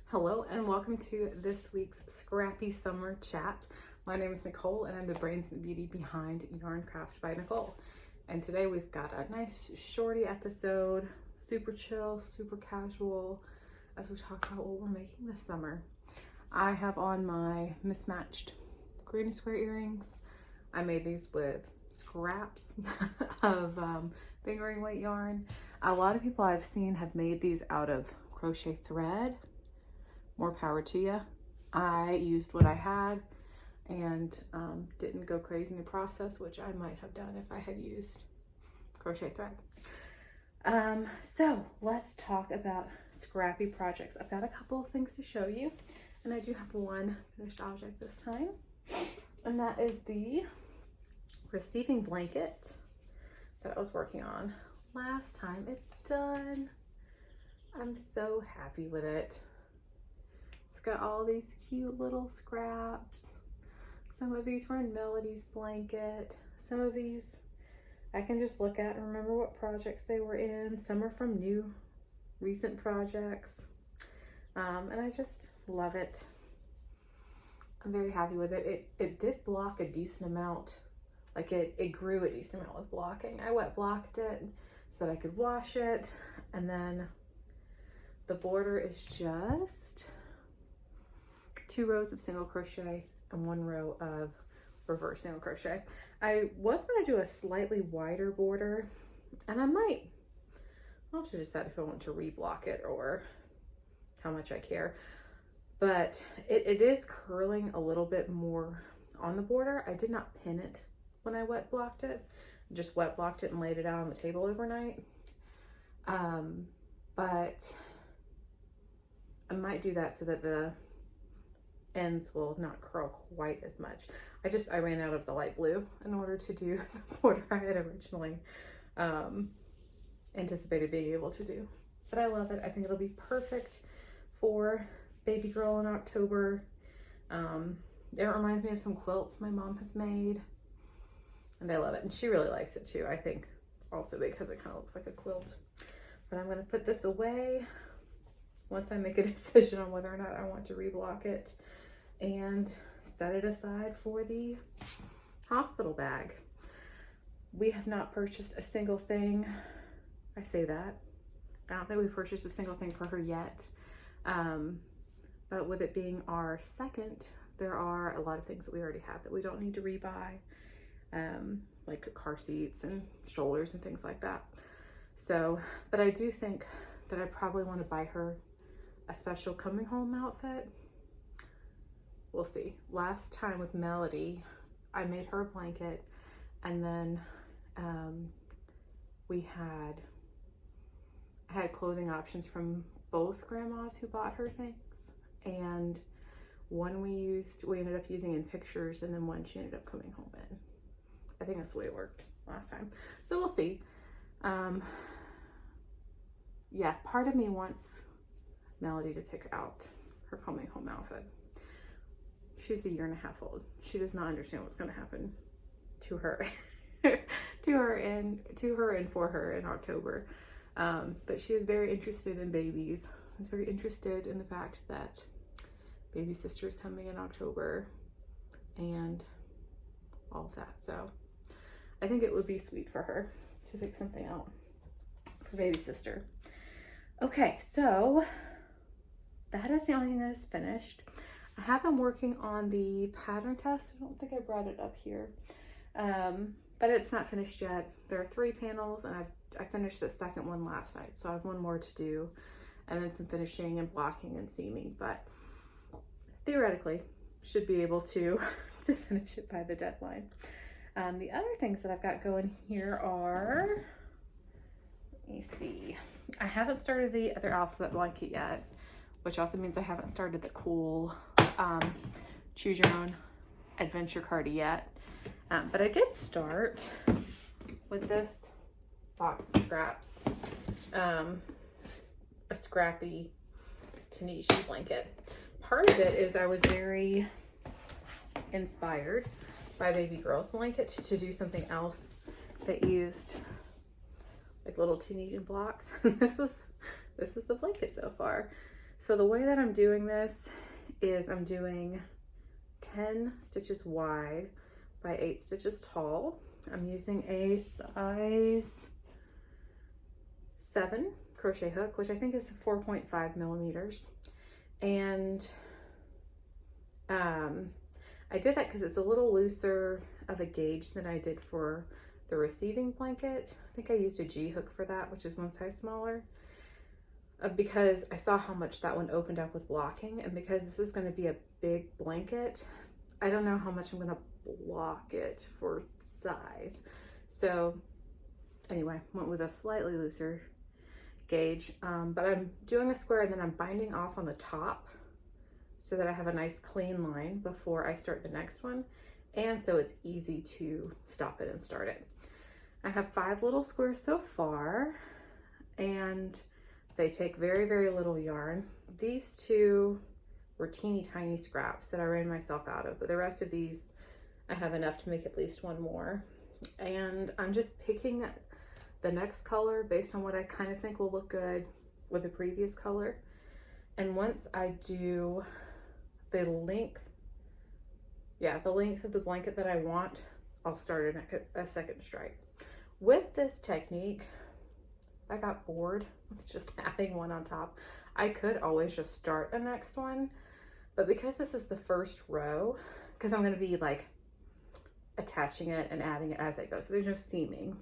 Hello and welcome to this week's Scrappy Summer Chat. My name is Nicole and I'm the brains and the beauty behind Yarn Craft by Nicole. And today we've got a nice shorty episode, super chill, super casual, as we talk about what we're making this summer. I have on my mismatched granny square earrings. I made these with scraps of fingering weight yarn. A lot of people I've seen have made these out of crochet thread. More power to you. I used what I had and didn't go crazy in the process, which I might have done if I had used crochet thread. So let's talk about scrappy projects. I've got a couple of things to show you, and I do have one finished object this time, and that is the receiving blanket that I was working on last time. It's done. I'm so happy with it. It's got all these cute little scraps. Some of these were in Melody's blanket. Some of these I can just look at and remember what projects they were in. Some are from recent projects. And I just love it. I'm very happy with it. It did block a decent amount. Like it grew a decent amount with blocking. I wet blocked it so that I could wash it. And then the border is just 2 rows of single crochet and 1 row of reverse single crochet. I was going to do a slightly wider border, and I'll have to decide if I want to reblock it or how much I care. But it is curling a little bit more on the border. I did not pin it when I wet blocked it. I just wet blocked it and laid it out on the table overnight. But I might do that so that the ends will not curl quite as much. I ran out of the light blue in order to do the border I had originally anticipated being able to do. But I love it. I think it'll be perfect for baby girl in October. It reminds me of some quilts my mom has made, and I love it. And she really likes it too, I think, also because it kind of looks like a quilt. But I'm going to put this away once I make a decision on whether or not I want to reblock it and set it aside for the hospital bag. We have not purchased a single thing. I say that. I don't think we've purchased a single thing for her yet. But with it being our second, there are a lot of things that we already have that we don't need to rebuy, like car seats and strollers and things like that. So, but I do think that I probably want to buy her a special coming home outfit. We'll see. Last time with Melody, I made her a blanket, and then I had clothing options from both grandmas who bought her things, and one we ended up using in pictures, and then one she ended up coming home in. I think that's the way it worked last time. So we'll see. Yeah, part of me wants Melody to pick out her coming home outfit. She's 1.5 years old. She does not understand what's going to happen to her, and for her in October. But she is very interested in babies. She's very interested in the fact that baby sister is coming in October and all of that. So I think it would be sweet for her to pick something out for baby sister. Okay, so that is the only thing that is finished. I have been working on the pattern test. I don't think I brought it up here, but it's not finished yet. There are 3 panels, and I finished the second one last night, so I have 1 more to do, and then some finishing and blocking and seaming. But theoretically, should be able to finish it by the deadline. The other things that I've got going here are, let me see. I haven't started the other alphabet blanket yet, which also means I haven't started the cool choose your own adventure card yet. But I did start with this box of scraps, a Scrappy Tunisian blanket. Part of it is I was very inspired by Baby Girl's blanket to do something else that used like little Tunisian blocks. This is the blanket so far. So the way that I'm doing this is I'm doing 10 stitches wide by 8 stitches tall. I'm using a size 7 crochet hook, which I think is 4.5 millimeters. And I did that because it's a little looser of a gauge than I did for the receiving blanket. I think I used a G hook for that, which is one size smaller, because I saw how much that one opened up with blocking, and because this is going to be a big blanket, I don't know how much I'm going to block it for size. So anyway, went with a slightly looser gauge, but I'm doing a square and then I'm binding off on the top so that I have a nice clean line before I start the next one, and so it's easy to stop it and start it. I have 5 little squares so far, and they take very, very little yarn. These 2 were teeny tiny scraps that I ran myself out of, but the rest of these I have enough to make at least one more. And I'm just picking the next color based on what I kind of think will look good with the previous color. And once I do the length of the blanket that I want, I'll start a second stripe. With this technique, I got bored with just adding one on top. I could always just start a next one, but because this is the first row, because I'm going to be like attaching it and adding it as I go, so there's no seaming.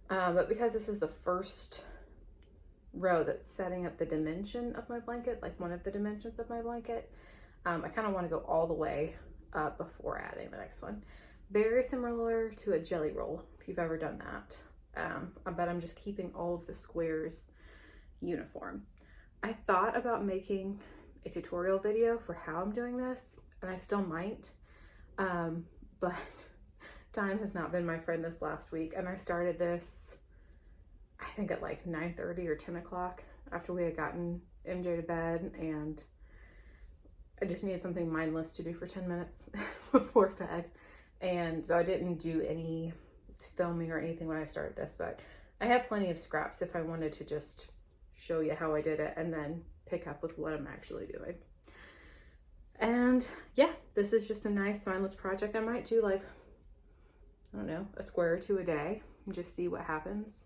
But because this is the first row that's setting up the dimension of my blanket, like one of the dimensions of my blanket, I kind of want to go all the way up before adding the next one. Very similar to a jelly roll, if you've ever done that. But I'm just keeping all of the squares uniform. I thought about making a tutorial video for how I'm doing this, and I still might, but time has not been my friend this last week, and I started this I think at like 9:30 or 10 o'clock after we had gotten MJ to bed, and I just needed something mindless to do for 10 minutes before bed, and so I didn't do any filming or anything when I started this, but I have plenty of scraps if I wanted to just show you how I did it and then pick up with what I'm actually doing. And yeah, this is just a nice mindless project. I might do like, I don't know, a square or 2 a day and just see what happens.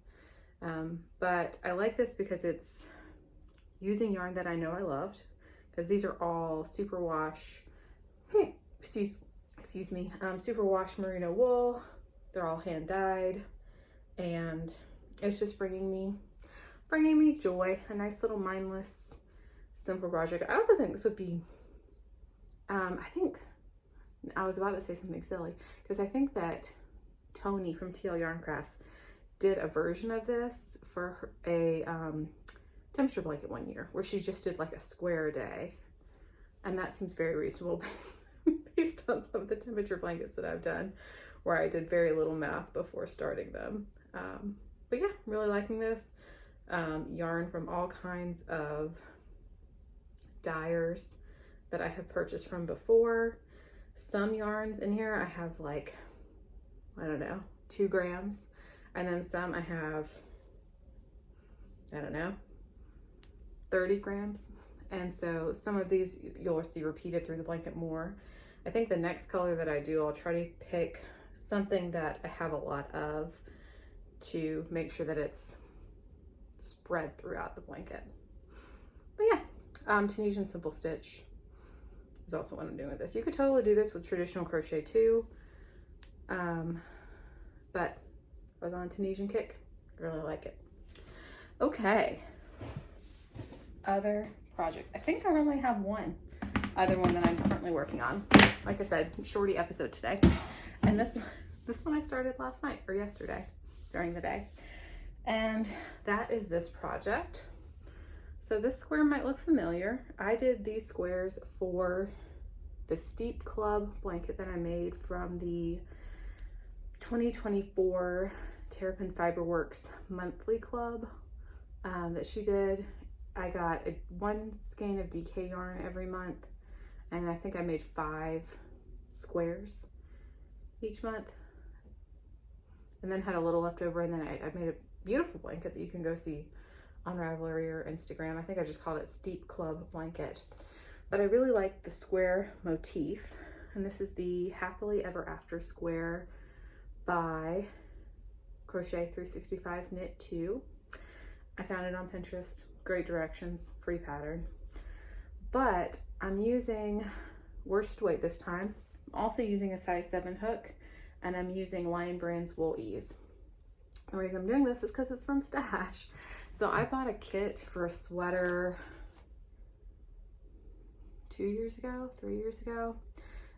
But I like this because it's using yarn that I know I loved, because these are all superwash, superwash merino wool. They're all hand dyed, and it's just bringing me joy. A nice little mindless, simple project. I also think this would be, I was about to say something silly, because I think that Tony from TL Yarn Crafts did a version of this for a temperature blanket one year, where she just did like a square a day, and that seems very reasonable based on some of the temperature blankets that I've done, where I did very little math before starting them. But yeah, really liking this. Yarn from all kinds of dyers that I have purchased from before. Some yarns in here I have like, I don't know, 2 grams. And then some I have, I don't know, 30 grams. And so some of these you'll see repeated through the blanket more. I think the next color that I do, I'll try to pick something that I have a lot of to make sure that it's spread throughout the blanket. But yeah, Tunisian simple stitch is also what I'm doing with this. You could totally do this with traditional crochet too, but I was on a Tunisian kick. I really like it. Okay, other projects. I think I only have one other one that I'm currently working on. Like I said, shorty episode today. And this one I started last night or yesterday during the day. And that is this project. So this square might look familiar. I did these squares for the Steep Club blanket that I made from the 2024 Terrapin Fiberworks monthly club that she did. I got 1 skein of DK yarn every month, and I think I made 5 squares each month, and then had a little left over, and then I made a beautiful blanket that you can go see on Ravelry or Instagram. I think I just called it Steep Club Blanket. But I really like the square motif. And this is the Happily Ever After Square by Crochet 365 Knit 2. I found it on Pinterest. Great directions, free pattern. But I'm using worsted weight this time. I'm also using a size 7 hook, and I'm using Lion Brand's Wool Ease. The reason I'm doing this is because it's from Stash. So I bought a kit for a sweater 3 years ago.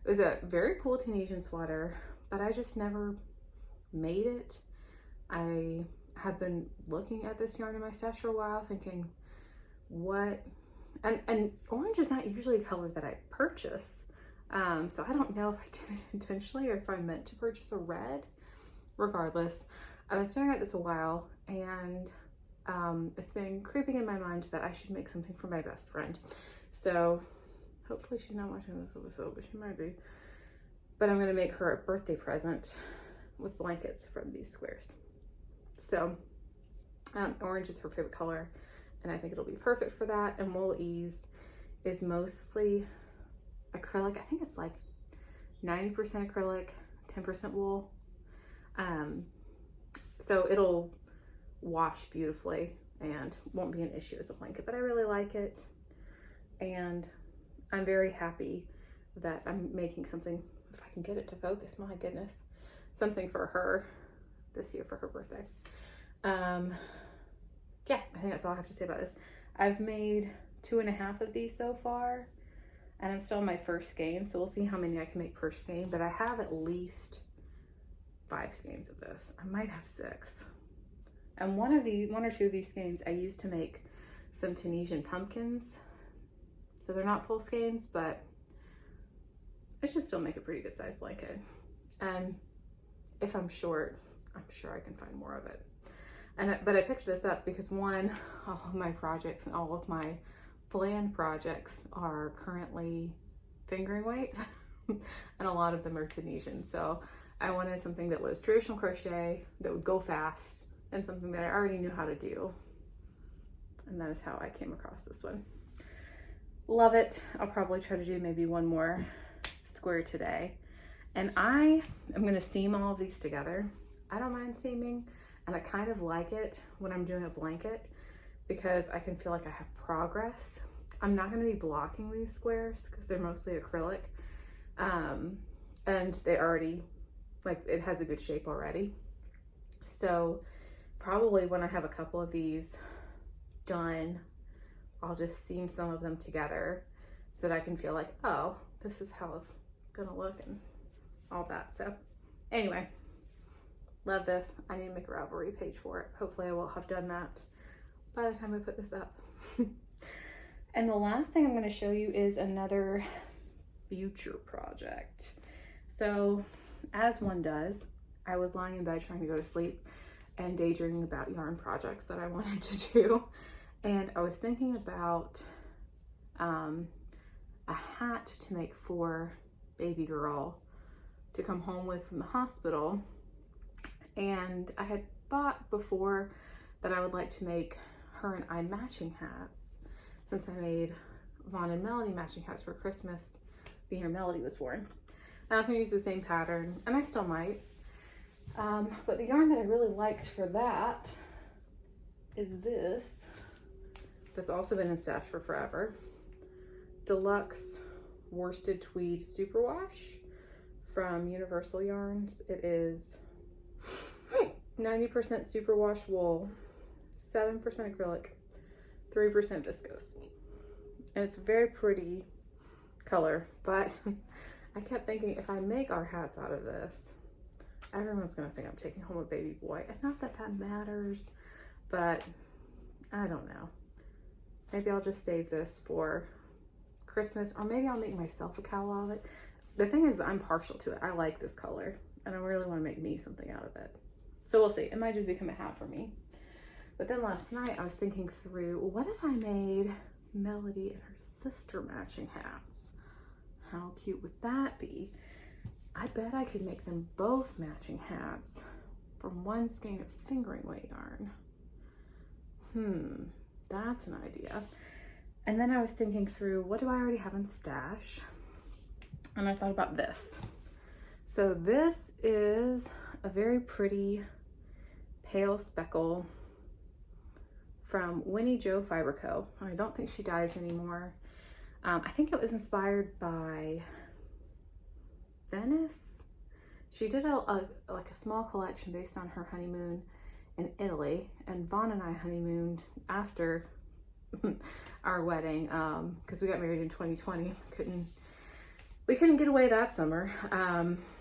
It was a very cool Tunisian sweater, but I just never made it. I have been looking at this yarn in my stash for a while thinking, what? And orange is not usually a color that I purchase. So I don't know if I did it intentionally or if I meant to purchase a red. Regardless, I've been staring at this a while, and it's been creeping in my mind that I should make something for my best friend. So hopefully she's not watching this episode, but she might be. But I'm gonna make her a birthday present with blankets from these squares. So orange is her favorite color, and I think it'll be perfect for that. And Wool Ease is mostly acrylic. I think it's like 90% acrylic, 10% wool. So it'll wash beautifully and won't be an issue as a blanket, but I really like it. And I'm very happy that I'm making something, if I can get it to focus, my goodness, something for her this year for her birthday. Yeah, I think that's all I have to say about this. I've made 2.5 of these so far, and I'm still on my first skein, so we'll see how many I can make per skein, but I have at least 5 skeins of this. I might have 6. And one or two of these skeins I used to make some Tunisian pumpkins. So they're not full skeins, but I should still make a pretty good size blanket. And if I'm short, I'm sure I can find more of it. But I picked this up because one, all of my projects and all of my planned projects are currently fingering weight, and a lot of them are Tunisian. So I wanted something that was traditional crochet, that would go fast, and something that I already knew how to do. And that is how I came across this one. Love it. I'll probably try to do maybe one more square today. And I am going to seam all of these together. I don't mind seaming, and I kind of like it when I'm doing a blanket because I can feel like I have progress. I'm not going to be blocking these squares because they're mostly acrylic. And they already, like, it has a good shape already. So probably when I have a couple of these done, I'll just seam some of them together so that I can feel like, oh, this is how it's gonna look and all that. So anyway, love this. I need to make a Ravelry page for it. Hopefully I will have done that by the time I put this up. And the last thing I'm going to show you is another future project. So as one does, I was lying in bed trying to go to sleep and daydreaming about yarn projects that I wanted to do. And I was thinking about a hat to make for baby girl to come home with from the hospital. And I had thought before that I would like to make her and I matching hats, since I made Vaughn and Melody matching hats for Christmas the year Melody was born. And I was gonna use the same pattern, and I still might. But the yarn that I really liked for that is this, that's also been in stash for forever. Deluxe Worsted Tweed Superwash from Universal Yarns. It is 90% superwash wool, 7% acrylic, 3% viscose. And it's a very pretty color, but I kept thinking if I make our hats out of this, everyone's gonna think I'm taking home a baby boy. And not that that matters, but I don't know. Maybe I'll just save this for Christmas, or maybe I'll make myself a cowl out of it. The thing is, I'm partial to it. I like this color, and I really want to make me something out of it. So we'll see. It might just become a hat for me. But then last night I was thinking through, what if I made Melody and her sister matching hats? How cute would that be? I bet I could make them both matching hats from one skein of fingering weight yarn. that's an idea. And then I was thinking through, what do I already have in stash? And I thought about this. So this is a very pretty pale speckle from Winnie Jo Fiber Co. I don't think she dyes anymore. I think it was inspired by Venice. She did like a small collection based on her honeymoon in Italy, and Vaughn and I honeymooned after our wedding because we got married in 2020. We couldn't get away that summer.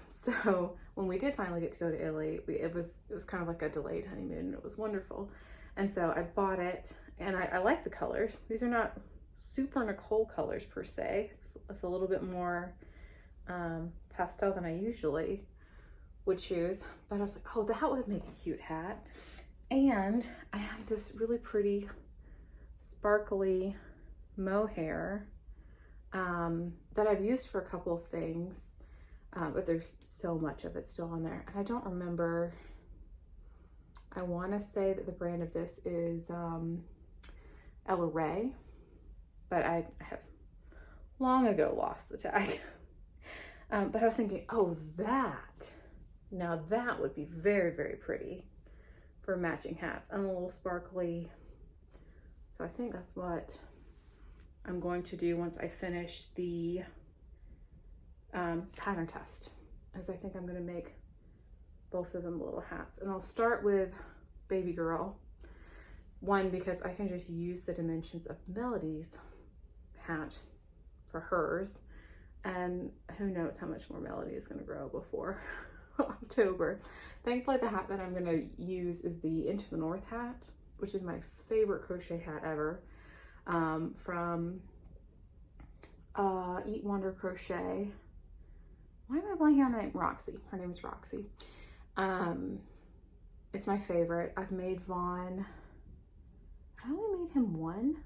So when we did finally get to go to Italy, it was kind of like a delayed honeymoon, and it was wonderful. And so I bought it, and I like the colors. These are not super Nicole colors per se. It's a little bit more pastel than I usually would choose, but I was like, oh, that would make a cute hat. And I have this really pretty sparkly mohair that I've used for a couple of things, but there's so much of it still on there, and I don't remember. I want to say that the brand of this is Ella Ray, but I have long ago lost the tag. But I was thinking, oh, now that would be very, very pretty for matching hats, and a little sparkly. So I think that's what I'm going to do once I finish the pattern test, as I think I'm going to make both of them little hats. And I'll start with Baby Girl. One, because I can just use the dimensions of Melody's hat for hers, and who knows how much more Melody is going to grow before October. Thankfully, the hat that I'm going to use is the Into the North hat, which is my favorite crochet hat ever, from Eat Wonder Crochet. Why am I blanking on her name? Roxy. Her name is Roxy. It's my favorite. I've made Vaughn. I only made him one.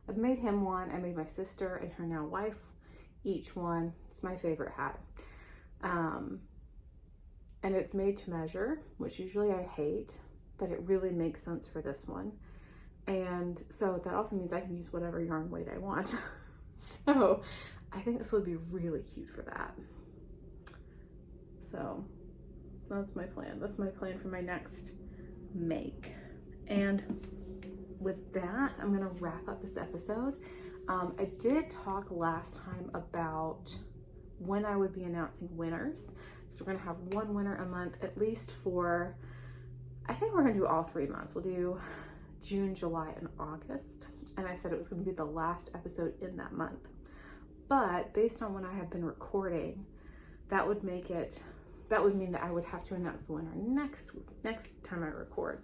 I've made him one. I made my sister and her now wife each one. It's my favorite hat. And it's made to measure, which usually I hate, but it really makes sense for this one. And so that also means I can use whatever yarn weight I want. So I think this would be really cute for that. So that's my plan. That's my plan for my next make. And with that, I'm gonna wrap up this episode. I did talk last time about when I would be announcing winners. So we're gonna have one winner a month, at least for, I think we're gonna do all 3 months. We'll do June, July, and August. And I said it was gonna be the last episode in that month. But based on when I have been recording, that would mean that I would have to announce the winner next time I record.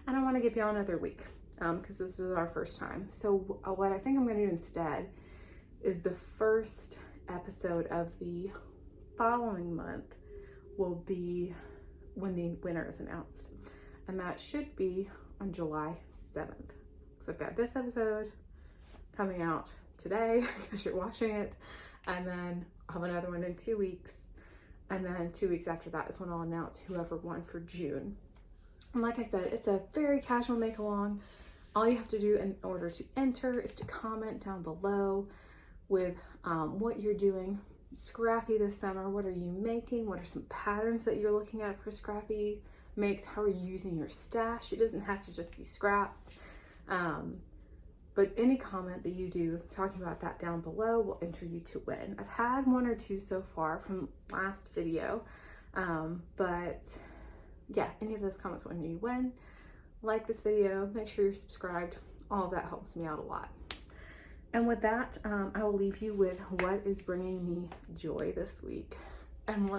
And I wanna give y'all another week, because this is our first time. So what I think I'm gonna do instead is the first episode of the following month will be when the winner is announced. And that should be on July 7th. So I've got this episode coming out today because you're watching it. And then I'll have another one in 2 weeks. And then 2 weeks after that is when I'll announce whoever won for June. And like I said, it's a very casual make along. All you have to do in order to enter is to comment down below with what you're doing Scrappy this summer. What are you making? What are some patterns that you're looking at for Scrappy makes? How are you using your stash? It doesn't have to just be scraps. But any comment that you do talking about that down below will enter you to win. I've had 1 or 2 so far from last video, but yeah, any of those comments will enter you win. Like this video, make sure you're subscribed. All of that helps me out a lot. And with that, I will leave you with what is bringing me joy this week. And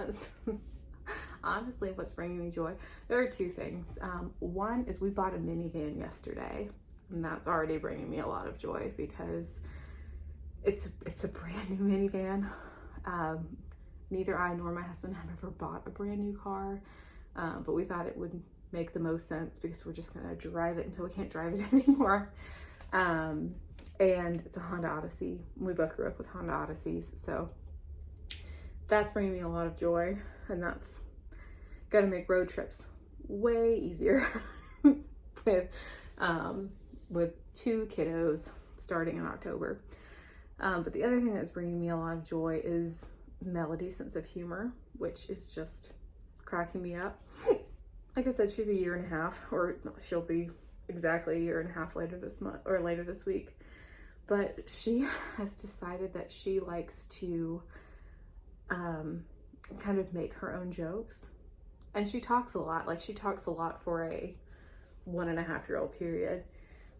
honestly, what's bringing me joy? There are 2 things. One is we bought a minivan yesterday, and that's already bringing me a lot of joy because it's a brand new minivan. Neither I nor my husband have ever bought a brand new car, but we thought it would make the most sense because we're just gonna drive it until we can't drive it anymore. And it's a Honda Odyssey. We both grew up with Honda Odysseys, so that's bringing me a lot of joy, and that's gonna make road trips way easier with with 2 kiddos starting in October. But the other thing that's bringing me a lot of joy is Melody's sense of humor, which is just cracking me up. Like I said, she's a year and a half, or she'll be exactly a year and a half later this month, or later this week. But she has decided that she likes to kind of make her own jokes. And she talks a lot. Like, she talks a lot for a 1.5-year-old period.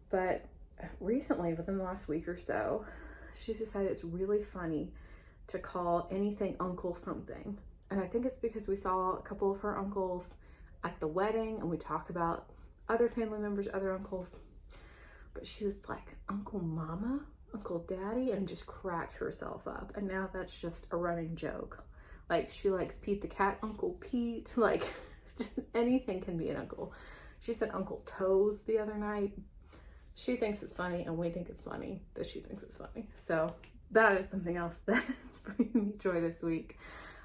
But recently, within the last week or so, she's decided it's really funny to call anything uncle something. And I think it's because we saw a couple of her uncles at the wedding, and we talked about other family members, other uncles. But she was like, Uncle Mama, Uncle Daddy, and just cracked herself up. And now that's just a running joke. Like, she likes Pete the cat, Uncle Pete, like, just anything can be an uncle. She said Uncle Toes the other night. She thinks it's funny, and we think it's funny that she thinks it's funny. So that is something else that is bringing me joy this week.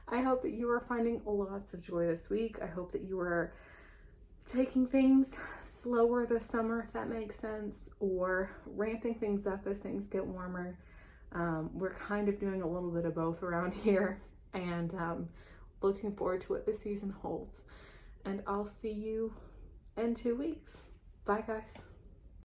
I hope that you are finding lots of joy this week. I hope that you are taking things slower this summer, if that makes sense, or ramping things up as things get warmer. We're kind of doing a little bit of both around here, and looking forward to what the season holds. And I'll see you in 2 weeks. Bye, guys.